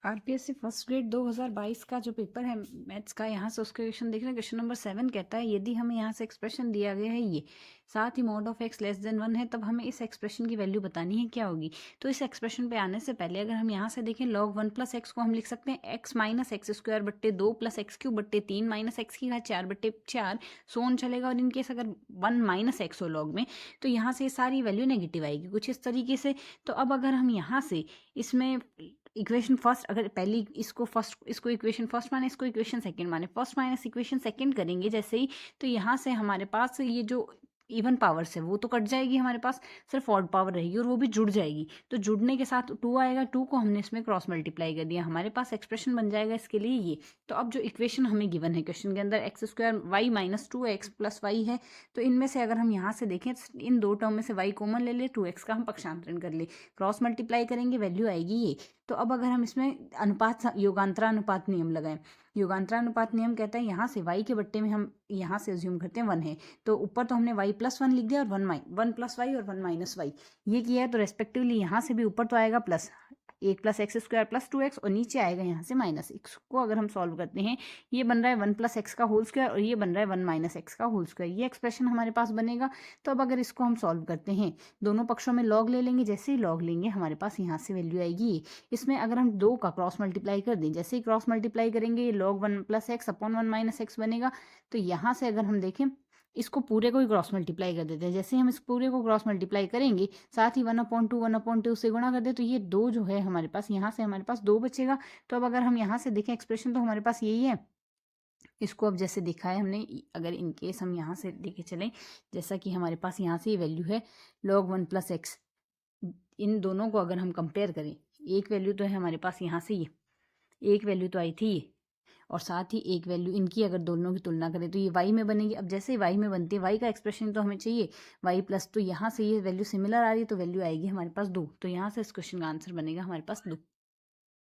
RPSC first grade 2022 का जो paper है मैथ्स का, यहाँ से उसका क्वेश्चन देख रहे हैं। क्वेश्चन नंबर 7 कहता है यदि हमें यहाँ से एक्सप्रेशन दिया गया है ये, साथ ही mod of x less than 1 है, तब हमें इस एक्सप्रेशन की वैल्यू बतानी है क्या होगी। तो इस एक्सप्रेशन पे आने से पहले अगर हम यहाँ से देखें log 1 प्लस एक्स को हम लिख सकते हैं एक्स माइनस एक्स स्क्वायर बट्टे 2 प्लस एक्स क्यूब बट्टे 3 माइनस एक्स की घात 4 बट्टे 4 सोन चलेगा। और इनकेस अगर 1 माइनस एक्स हो लॉग में, तो यहाँ से सारी वैल्यू नेगेटिव आएगी कुछ इस तरीके से। तो अब अगर हम यहाँ से इसमें इक्वेशन फर्स्ट, अगर पहली इसको इक्वेशन फर्स्ट माने, इसको इक्वेशन सेकंड माने, फर्स्ट माइनस इक्वेशन सेकंड करेंगे जैसे ही, तो यहाँ से हमारे पास ये जो इवन पावर्स है वो तो कट जाएगी, हमारे पास सिर्फ ऑड पावर रहेगी और वो भी जुड़ जाएगी। तो जुड़ने के साथ 2 आएगा, 2 को हमने इसमें क्रॉस मल्टीप्लाई कर दिया, हमारे पास एक्सप्रेशन बन जाएगा इसके लिए ये। तो अब जो इक्वेशन हमें गिवन है क्वेश्चन के अंदर x square y minus 2x plus y है, तो इनमें से अगर हम यहाँ से देखें, इन दो टर्म में से y कॉमन ले ले, 2x का हम पक्षांतरण कर ले, क्रॉस मल्टीप्लाई करेंगे, वैल्यू आएगी ये। तो अब अगर हम इसमें योगांतरानुपात नियम लगाएं, योगांतरानुपात नियम कहता है यहाँ से y के बट्टे में हम यहाँ से अज्यूम करते हैं 1 है, तो ऊपर तो हमने y प्लस 1 लिख दिया और 1 प्लस वाई और 1 माइनस वाई ये किया है। तो रेस्पेक्टिवली यहाँ से भी ऊपर तो आएगा plus 1 plus x square plus 2x और नीचे आएगा यहाँ से माइनस। इसको अगर हम सॉल्व करते हैं, ये बन रहा है 1 प्लस एक्स का होल स्क्वायर और ये बन रहा है 1 माइनस एक्स का होल स्क्वायर, ये एक्सप्रेशन हमारे पास बनेगा। तो अब अगर इसको हम सॉल्व करते हैं, दोनों पक्षों में लॉग ले लेंगे, जैसे ही लॉग लेंगे हमारे पास यहाँ से वैल्यू आएगी। इसमें अगर हम 2 का क्रॉस मल्टीप्लाई कर दें, जैसे ही क्रॉस मल्टीप्लाई करेंगे ये log 1 plus x upon 1 minus x बनेगा। तो यहाँ से अगर हम देखें, इसको पूरे को ही क्रॉस मल्टीप्लाई कर देते हैं, जैसे ही हम इस पूरे को क्रॉस मल्टीप्लाई करेंगे, साथ ही 1/2 से गुणा कर दे, तो ये 2 जो है हमारे पास, यहाँ से हमारे पास 2 बचेगा। तो अब अगर हम यहाँ से देखें एक्सप्रेशन, तो हमारे पास यही है। इसको अब जैसे दिखा है हमने, अगर इन केस हम यहाँ से देखे चलें, जैसा कि हमारे पास यहाँ से ये वैल्यू है log 1 प्लस एक्स, इन दोनों को अगर हम कंपेयर करें, एक वैल्यू तो है हमारे पास यहाँ से, ये एक वैल्यू तो आई थी ये, और साथ ही एक वैल्यू इनकी अगर दोनों की तुलना करें तो ये y में बनेगी। अब जैसे ही y में बनती है, y का एक्सप्रेशन तो हमें चाहिए y प्लस, तो यहाँ से ये वैल्यू सिमिलर आ रही है, तो वैल्यू आएगी हमारे पास 2। तो यहाँ से इस क्वेश्चन का आंसर बनेगा हमारे पास 2।